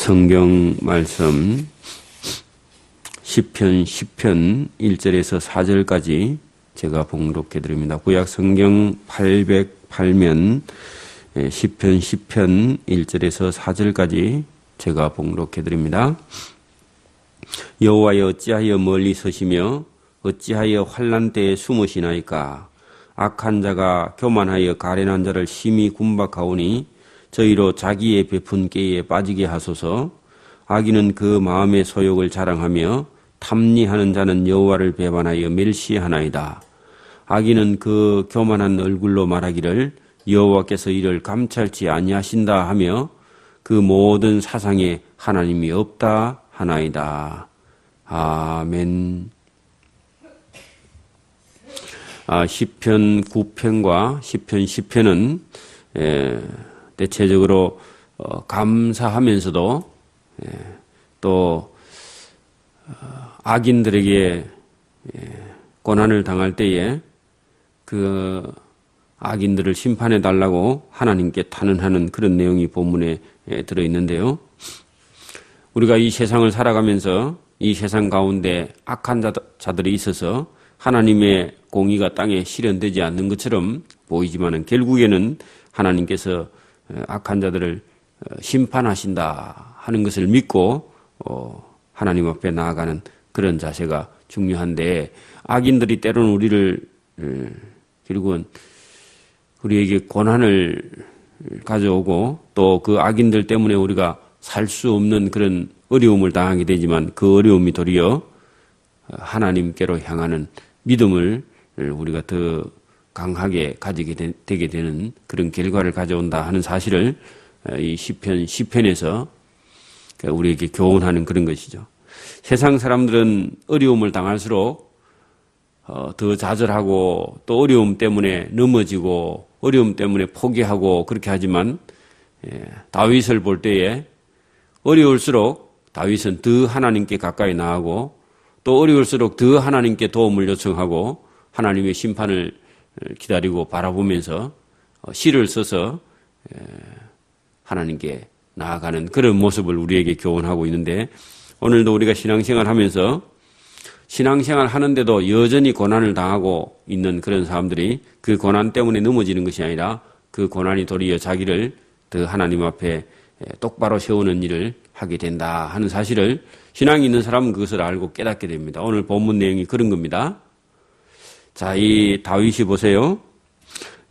성경 말씀 시편 10편 1절에서 4절까지 제가 봉독해 드립니다. 구약 성경 808면 시편 10편 1절에서 4절까지 제가 봉독해 드립니다. 여호와여 어찌하여 멀리 서시며 어찌하여 환난 때에 숨으시나이까. 악한 자가 교만하여 가련한 자를 심히 군박하오니 저희로 자기의 베푼 깨에 빠지게 하소서. 악인은 그 마음의 소욕을 자랑하며 탐리하는 자는 여호와를 배반하여 멸시하나이다. 악인은 그 교만한 얼굴로 말하기를 여호와께서 이를 감찰치 아니하신다 하며 그 모든 사상에 하나님이 없다 하나이다. 아멘. 시편 9편과 시편 10편은 대체적으로 감사하면서도 또 악인들에게 고난을 당할 때에 그 악인들을 심판해 달라고 하나님께 탄원하는 그런 내용이 본문에 들어있는데요. 우리가 이 세상을 살아가면서 이 세상 가운데 악한 자들이 있어서 하나님의 공의가 땅에 실현되지 않는 것처럼 보이지만은 결국에는 하나님께서 악한 자들을 심판하신다 하는 것을 믿고 하나님 앞에 나아가는 그런 자세가 중요한데, 악인들이 때로는 우리를 결국은 우리에게 고난을 가져오고 또 그 악인들 때문에 우리가 살 수 없는 그런 어려움을 당하게 되지만 그 어려움이 도리어 하나님께로 향하는 믿음을 우리가 더 강하게 가지게 되게 되는 그런 결과를 가져온다 하는 사실을 이 시편 10편에서 우리에게 교훈하는 그런 것이죠. 세상 사람들은 어려움을 당할수록 더 좌절하고 또 어려움 때문에 넘어지고 어려움 때문에 포기하고 그렇게 하지만 다윗을 볼 때에 어려울수록 다윗은 더 하나님께 가까이 나아가고 또 어려울수록 더 하나님께 도움을 요청하고 하나님의 심판을 기다리고 바라보면서 시를 써서 하나님께 나아가는 그런 모습을 우리에게 교훈하고 있는데, 오늘도 우리가 신앙생활 하면서 신앙생활 하는데도 여전히 고난을 당하고 있는 그런 사람들이 그 고난 때문에 넘어지는 것이 아니라 그 고난이 도리어 자기를 더 하나님 앞에 똑바로 세우는 일을 하게 된다 하는 사실을 신앙이 있는 사람은 그것을 알고 깨닫게 됩니다. 오늘 본문 내용이 그런 겁니다. 자, 이 다윗이 보세요.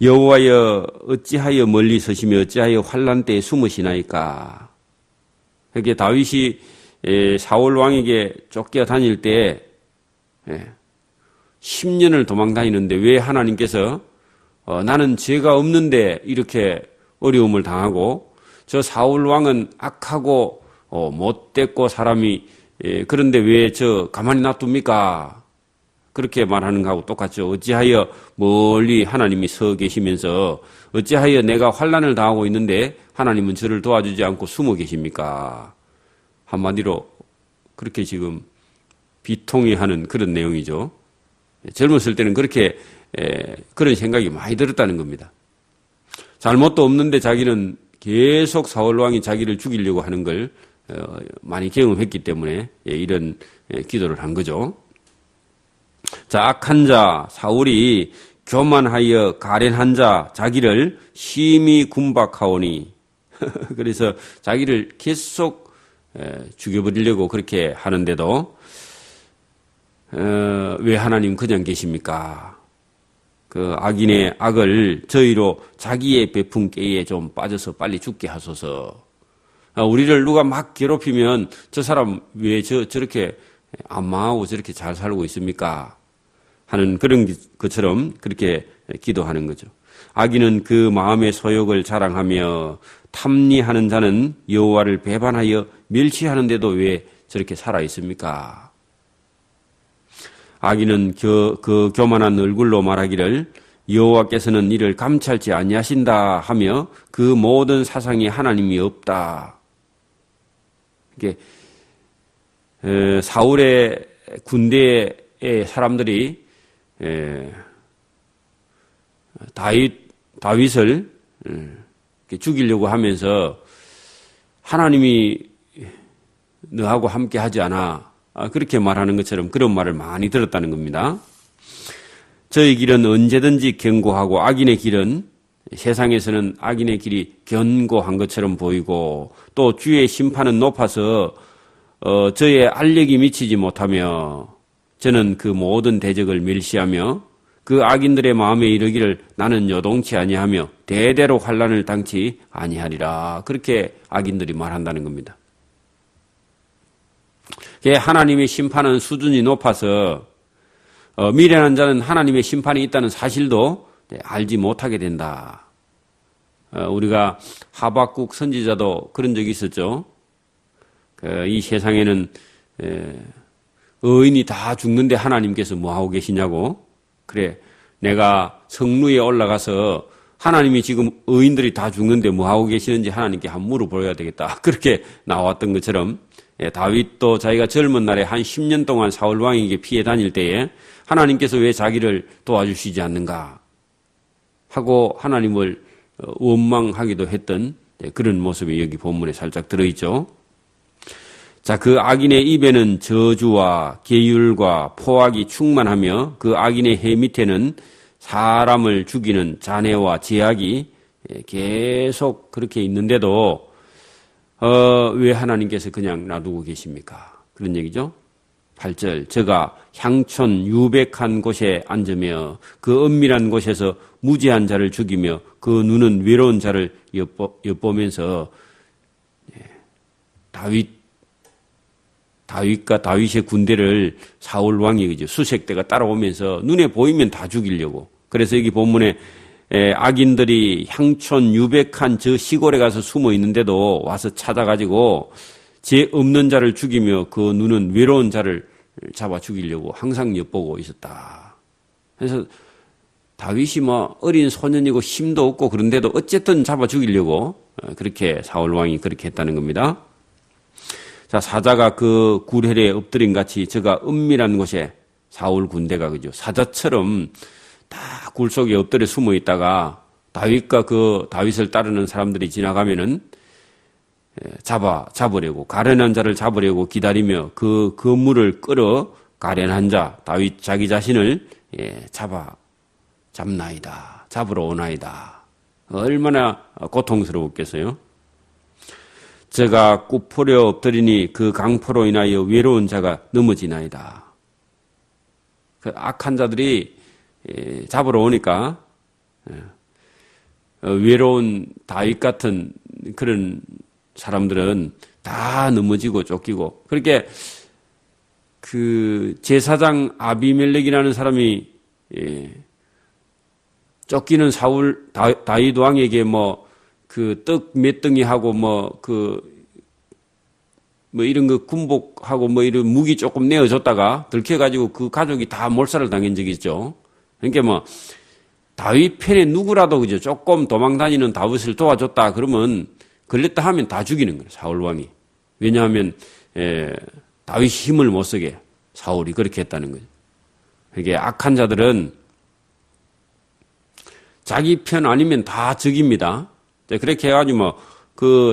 여호와여 어찌하여 멀리 서시며 어찌하여 환난 때에 숨으시나이까. 이렇게 다윗이 사울 왕에게 쫓겨 다닐 때 10년을 도망 다니는데 왜 하나님께서 나는 죄가 없는데 이렇게 어려움을 당하고 저 사울 왕은 악하고 못됐고 사람이 그런데 왜 저 가만히 놔둡니까? 그렇게 말하는 거하고 똑같죠. 어찌하여 멀리 하나님이 서 계시면서 어찌하여 내가 환난을 당하고 있는데 하나님은 저를 도와주지 않고 숨어 계십니까? 한마디로 그렇게 지금 비통해하는 그런 내용이죠. 젊었을 때는 그렇게 그런 생각이 많이 들었다는 겁니다. 잘못도 없는데 자기는 계속 사울왕이 자기를 죽이려고 하는 걸 많이 경험했기 때문에 이런 기도를 한 거죠. 자, 악한 자 사울이 교만하여 가련한 자 자기를 심히 군박하오니 그래서 자기를 계속 죽여버리려고 그렇게 하는데도 왜 하나님 그냥 계십니까? 그 악인의 악을 저희로 자기의 베푼 깨에 좀 빠져서 빨리 죽게 하소서. 우리를 누가 막 괴롭히면 저 사람 왜 저렇게 안 망하고 저렇게 잘 살고 있습니까? 하는 그런 것처럼 그렇게 기도하는 거죠. 악인은 그 마음의 소욕을 자랑하며 탐리하는 자는 여호와를 배반하여 멸시하는데도 왜 저렇게 살아 있습니까? 악인은 그 교만한 얼굴로 말하기를 여호와께서는 이를 감찰치 아니하신다 하며 그 모든 사상에 하나님이 없다. 이게 사울의 군대의 사람들이 다윗을 죽이려고 하면서 하나님이 너하고 함께 하지 않아. 그렇게 말하는 것처럼 그런 말을 많이 들었다는 겁니다. 저의 길은 언제든지 견고하고 악인의 길은 세상에서는 악인의 길이 견고한 것처럼 보이고 또 주의 심판은 높아서 저의 알력이 미치지 못하며 저는 그 모든 대적을 멸시하며 그 악인들의 마음에 이르기를 나는 요동치 아니하며 대대로 환난을 당치 아니하리라. 그렇게 악인들이 말한다는 겁니다. 하나님의 심판은 수준이 높아서 미련한 자는 하나님의 심판이 있다는 사실도 알지 못하게 된다. 우리가 하박국 선지자도 그런 적이 있었죠. 이 세상에는 의인이 다 죽는데 하나님께서 뭐하고 계시냐고. 그래, 내가 성루에 올라가서 하나님이 지금 의인들이 다 죽는데 뭐하고 계시는지 하나님께 한번 물어보아야 되겠다. 그렇게 나왔던 것처럼 다윗도 자기가 젊은 날에 한 10년 동안 사울 왕에게 피해 다닐 때에 하나님께서 왜 자기를 도와주시지 않는가 하고 하나님을 원망하기도 했던 그런 모습이 여기 본문에 살짝 들어있죠. 자, 그 악인의 입에는 저주와 계율과 포악이 충만하며 그 악인의 해 밑에는 사람을 죽이는 잔해와 제약이 계속 그렇게 있는데도 왜 하나님께서 그냥 놔두고 계십니까? 그런 얘기죠. 8절 저가 향촌 유백한 곳에 앉으며 그 은밀한 곳에서 무지한 자를 죽이며 그 눈은 외로운 자를 엿보면서 다윗과 다윗의 군대를 사울 왕이 그죠 수색대가 따라오면서 눈에 보이면 다 죽이려고. 그래서 여기 본문에 악인들이 향촌 유백한 저 시골에 가서 숨어 있는데도 와서 찾아가지고 죄 없는 자를 죽이며 그 눈은 외로운 자를 잡아 죽이려고 항상 엿보고 있었다. 그래서 다윗이 뭐 어린 소년이고 힘도 없고 그런데도 어쨌든 잡아 죽이려고 그렇게 사울 왕이 그렇게 했다는 겁니다. 자, 사자가 그 굴혈에 엎드린 같이 저가 은밀한 곳에 사울 군대가 그죠 사자처럼 다 굴 속에 엎드려 숨어 있다가 다윗과 그 다윗을 따르는 사람들이 지나가면은 잡으려고 가련한 자를 잡으려고 기다리며 그 그물을 끌어 가련한 자 다윗 자기 자신을 잡나이다. 잡으러 오나이다. 얼마나 고통스러웠겠어요. 저가 굽으려 엎드리니 그 강포로 인하여 외로운 자가 넘어지나이다. 그 악한 자들이 잡으러 오니까 외로운 다윗 같은 그런 사람들은 다 넘어지고 쫓기고 그렇게 그 제사장 아비멜렉이라는 사람이 쫓기는 사울 다윗 왕에게 뭐 그 떡 몇 덩이 하고 뭐 이런 거 군복하고 뭐 이런 무기 조금 내어줬다가 들켜가지고 그 가족이 다 몰살을 당한 적이 있죠. 그러니까 뭐 다윗 편에 누구라도 그죠 조금 도망 다니는 다윗을 도와줬다 그러면 걸렸다 하면 다 죽이는 거예요. 사울 왕이. 왜냐하면 다윗이 힘을 못 쓰게 사울이 그렇게 했다는 거죠. 이게 악한 자들은 자기 편 아니면 다 적입니다. 그렇게 해가지고 뭐 그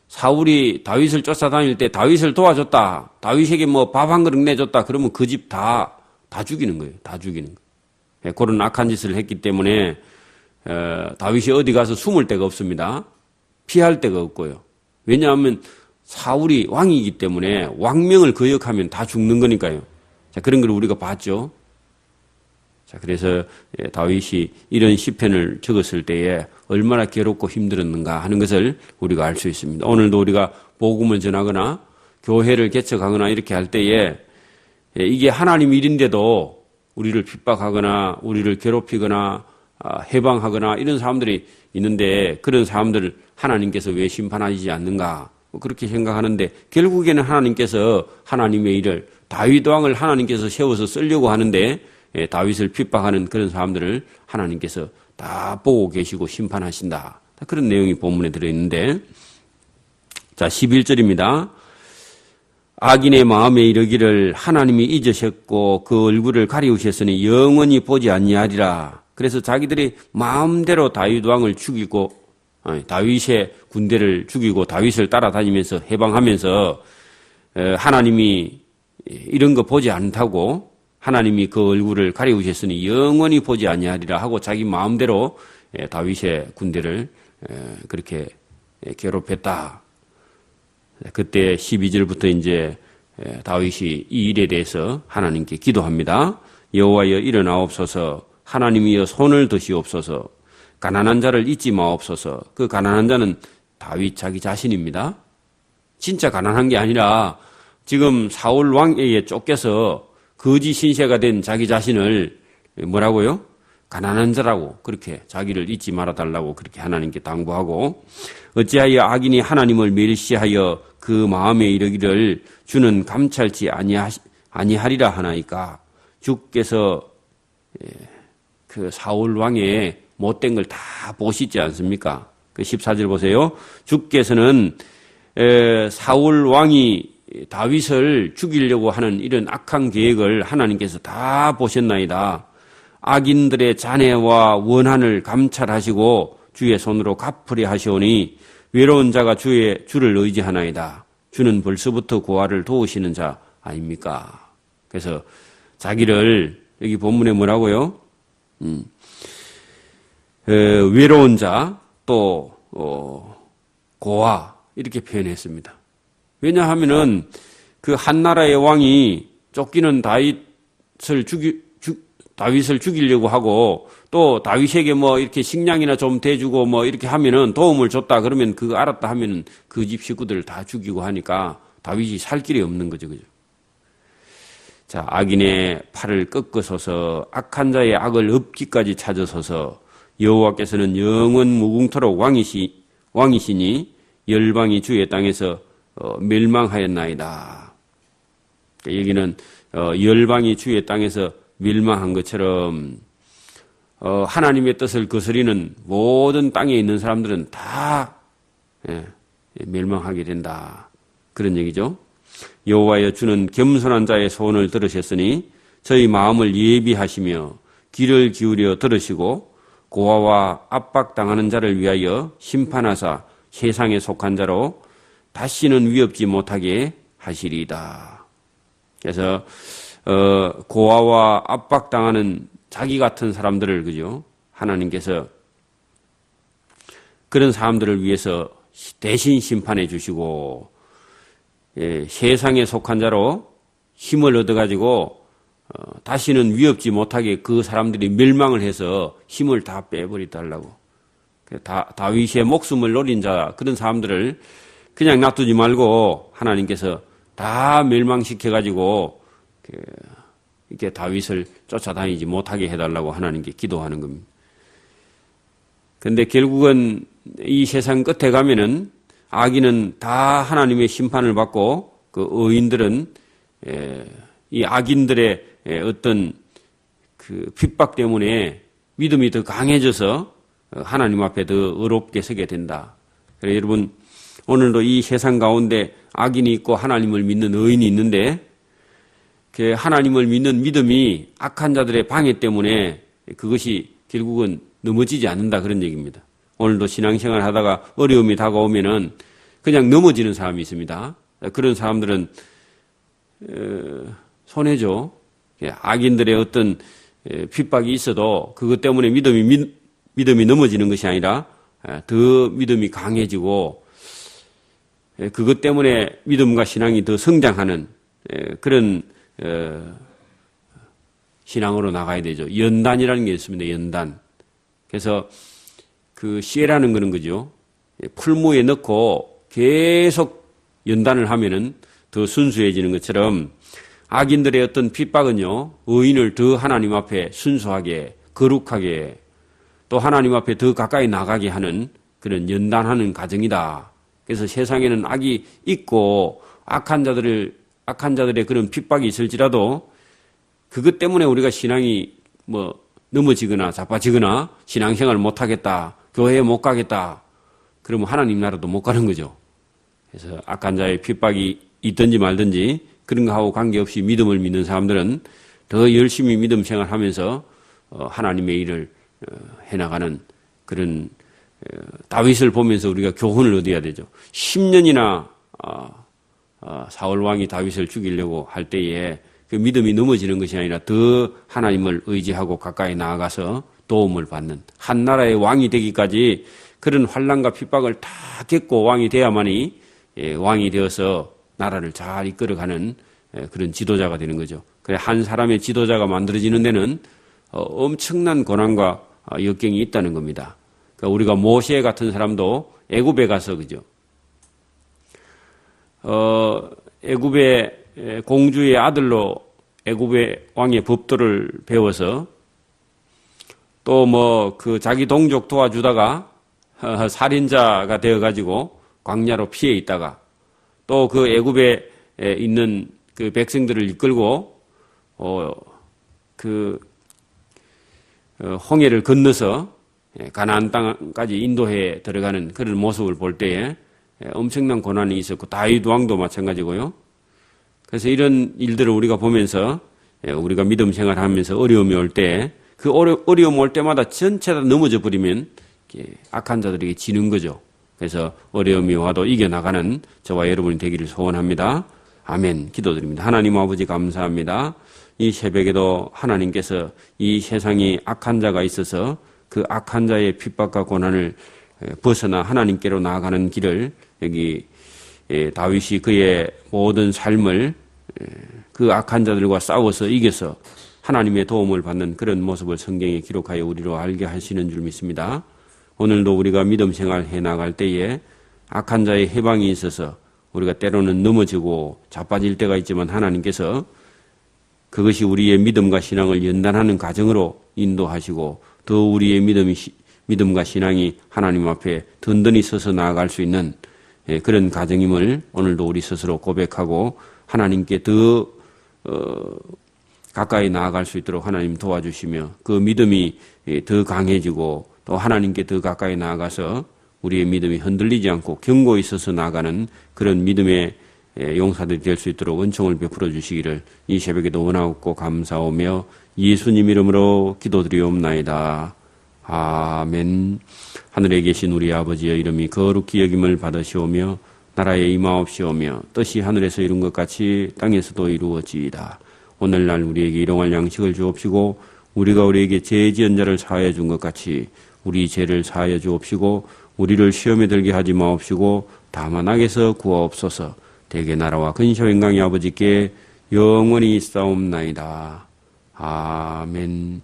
사울이 다윗을 쫓아다닐 때 다윗을 도와줬다. 다윗에게 뭐 밥 한 그릇 내줬다. 그러면 그 집 다 죽이는 거예요. 다 죽이는 거예요. 그런 악한 짓을 했기 때문에 다윗이 어디 가서 숨을 데가 없습니다. 피할 데가 없고요. 왜냐하면 사울이 왕이기 때문에 왕명을 거역하면 다 죽는 거니까요. 자, 그런 걸 우리가 봤죠. 자, 그래서 다윗이 이런 시편을 적었을 때에 얼마나 괴롭고 힘들었는가 하는 것을 우리가 알 수 있습니다. 오늘도 우리가 복음을 전하거나 교회를 개척하거나 이렇게 할 때에 이게 하나님 일인데도 우리를 핍박하거나 우리를 괴롭히거나 해방하거나 이런 사람들이 있는데 그런 사람들을 하나님께서 왜 심판하지 않는가 그렇게 생각하는데 결국에는 하나님께서 하나님의 일을 다윗 왕을 하나님께서 세워서 쓰려고 하는데 다윗을 핍박하는 그런 사람들을 하나님께서 다 보고 계시고 심판하신다. 그런 내용이 본문에 들어있는데 자 11절입니다. 악인의 마음에 이르기를 하나님이 잊으셨고 그 얼굴을 가리우셨으니 영원히 보지 아니하리라. 그래서 자기들이 마음대로 다윗 왕을 죽이고 다윗의 군대를 죽이고 다윗을 따라다니면서 해방하면서 하나님이 이런 거 보지 않다고 하나님이 그 얼굴을 가리우셨으니 영원히 보지 아니하리라 하고 자기 마음대로 다윗의 군대를 그렇게 괴롭혔다. 그때 12절부터 이제 다윗이 이 일에 대해서 하나님께 기도합니다. 여호와여 일어나옵소서, 하나님이여 손을 드시옵소서, 가난한 자를 잊지 마옵소서. 그 가난한 자는 다윗 자기 자신입니다. 진짜 가난한 게 아니라 지금 사울 왕에게 쫓겨서 거지 신세가 된 자기 자신을 뭐라고요? 가난한 자라고 그렇게 자기를 잊지 말아달라고 그렇게 하나님께 당부하고, 어찌하여 악인이 하나님을 멸시하여 그 마음에 이르기를 주는 감찰치 아니하리라 하나이까. 주께서 그 사울 왕의 못된 걸 다 보시지 않습니까? 그 14절 보세요. 주께서는 사울 왕이 다윗을 죽이려고 하는 이런 악한 계획을 하나님께서 다 보셨나이다. 악인들의 잔해와 원한을 감찰하시고 주의 손으로 갚으려 하시오니 외로운 자가 주를 의지하나이다. 주는 벌써부터 고아를 도우시는 자 아닙니까? 그래서 자기를 여기 본문에 뭐라고요? 외로운 자 또 고아 이렇게 표현했습니다. 왜냐하면은 그 한 나라의 왕이 쫓기는 다윗을 죽이려고 하고 또 다윗에게 뭐 이렇게 식량이나 좀 대주고 뭐 이렇게 하면은 도움을 줬다 그러면 그거 알았다 하면은 그 집 식구들을 다 죽이고 하니까 다윗이 살 길이 없는 거죠. 그죠? 자, 악인의 팔을 꺾으소서, 악한 자의 악을 엎기까지 찾으소서. 여호와께서는 영원 무궁토록 왕이시니 열방이 주의 땅에서 멸망하였나이다. 여기는 열방이 주의 땅에서 멸망한 것처럼 하나님의 뜻을 거스리는 모든 땅에 있는 사람들은 다 멸망하게 된다. 그런 얘기죠. 여호와여 주는 겸손한 자의 소원을 들으셨으니 저희 마음을 예비하시며 귀를 기울여 들으시고 고아와 압박당하는 자를 위하여 심판하사 세상에 속한 자로 다시는 위협지 못하게 하시리이다. 그래서 고아와 압박당하는 자기 같은 사람들을 그죠? 하나님께서 그런 사람들을 위해서 대신 심판해 주시고 세상에 속한 자로 힘을 얻어가지고 다시는 위협지 못하게 그 사람들이 멸망을 해서 힘을 다 빼버리달라고. 다윗의 목숨을 노린 자 그런 사람들을 그냥 놔두지 말고 하나님께서 다 멸망시켜가지고 이렇게 다윗을 쫓아다니지 못하게 해달라고 하나님께 기도하는 겁니다. 그런데 결국은 이 세상 끝에 가면은 악인은 다 하나님의 심판을 받고 그 의인들은 이 악인들의 어떤 그 핍박 때문에 믿음이 더 강해져서 하나님 앞에 더 의롭게 서게 된다. 그래서 여러분 오늘도 이 세상 가운데 악인이 있고 하나님을 믿는 의인이 있는데 그 하나님을 믿는 믿음이 악한 자들의 방해 때문에 그것이 결국은 넘어지지 않는다 그런 얘기입니다. 오늘도 신앙생활 하다가 어려움이 다가오면은 그냥 넘어지는 사람이 있습니다. 그런 사람들은 손해죠. 악인들의 어떤 핍박이 있어도 그것 때문에 믿음이 넘어지는 것이 아니라 더 믿음이 강해지고 그것 때문에 믿음과 신앙이 더 성장하는 그런 신앙으로 나가야 되죠. 연단이라는 게 있습니다. 연단. 그래서 그 씨라는 거는 그죠. 풀무에 넣고 계속 연단을 하면은 더 순수해지는 것처럼 악인들의 어떤 핍박은요, 의인을 더 하나님 앞에 순수하게, 거룩하게, 또 하나님 앞에 더 가까이 나가게 하는 그런 연단하는 과정이다. 그래서 세상에는 악이 있고 악한 자들의 그런 핍박이 있을지라도 그것 때문에 우리가 신앙이 뭐 넘어지거나 자빠지거나 신앙생활을 못하겠다, 교회에 못 가겠다, 그러면 하나님 나라도 못 가는 거죠. 그래서 악한 자의 핍박이 있든지 말든지 그런 거하고 관계없이 믿음을 믿는 사람들은 더 열심히 믿음 생활하면서 하나님의 일을 해나가는 그런 다윗을 보면서 우리가 교훈을 얻어야 되죠. 10년이나 사울 왕이 다윗을 죽이려고 할 때에 그 믿음이 넘어지는 것이 아니라 더 하나님을 의지하고 가까이 나아가서 도움을 받는, 한 나라의 왕이 되기까지 그런 환난과 핍박을 다 겪고 왕이 돼야만이 왕이 되어서 나라를 잘 이끌어가는 그런 지도자가 되는 거죠. 그래, 한 사람의 지도자가 만들어지는 데는 엄청난 고난과 역경이 있다는 겁니다. 그러니까 우리가 모세 같은 사람도 애굽에 가서, 그죠? 애굽의 공주의 아들로 애굽의 왕의 법도를 배워서 또 그 자기 동족 도와주다가 살인자가 되어가지고 광야로 피해 있다가 또 그 애굽에 있는 그 백성들을 이끌고 홍해를 건너서 가나안 땅까지 인도해 들어가는 그런 모습을 볼 때에 엄청난 고난이 있었고, 다윗 왕도 마찬가지고요. 그래서 이런 일들을 우리가 보면서 우리가 믿음 생활하면서 어려움이 올 때, 그 어려움 올 때마다 전체 다 넘어져 버리면 악한 자들에게 지는 거죠. 그래서 어려움이 와도 이겨나가는 저와 여러분이 되기를 소원합니다. 아멘. 기도드립니다. 하나님 아버지 감사합니다. 이 새벽에도 하나님께서 이 세상에 악한 자가 있어서 그 악한 자의 핍박과 고난을 벗어나 하나님께로 나아가는 길을, 여기 다윗이 그의 모든 삶을 그 악한 자들과 싸워서 이겨서 하나님의 도움을 받는 그런 모습을 성경에 기록하여 우리로 알게 하시는 줄 믿습니다. 오늘도 우리가 믿음 생활 해나갈 때에 악한 자의 해방이 있어서 우리가 때로는 넘어지고 자빠질 때가 있지만 하나님께서 그것이 우리의 믿음과 신앙을 연단하는 과정으로 인도하시고 더 우리의 믿음과 신앙이 하나님 앞에 든든히 서서 나아갈 수 있는 그런 과정임을 오늘도 우리 스스로 고백하고 하나님께 더 가까이 나아갈 수 있도록 하나님 도와주시며 그 믿음이 더 강해지고 또 하나님께 더 가까이 나아가서 우리의 믿음이 흔들리지 않고 견고히 서서 나아가는 그런 믿음의 용사들이 될 수 있도록 은총을 베풀어 주시기를 이 새벽에도 원하옵고 감사하며 예수님 이름으로 기도드리옵나이다. 아멘. 하늘에 계신 우리 아버지의 이름이 거룩히 여김을 받으시오며 나라에 임하옵시오며 뜻이 하늘에서 이룬 것 같이 땅에서도 이루어지이다. 오늘날 우리에게 일용할 양식을 주옵시고 우리가 우리에게 죄 지은 자를 사하여 준 것 같이 우리 죄를 사하여 주옵시고 우리를 시험에 들게 하지 마옵시고 다만 악에서 구하옵소서. 대개 나라와 근시와 영광이 아버지께 영원히 있사옵나이다. 아멘.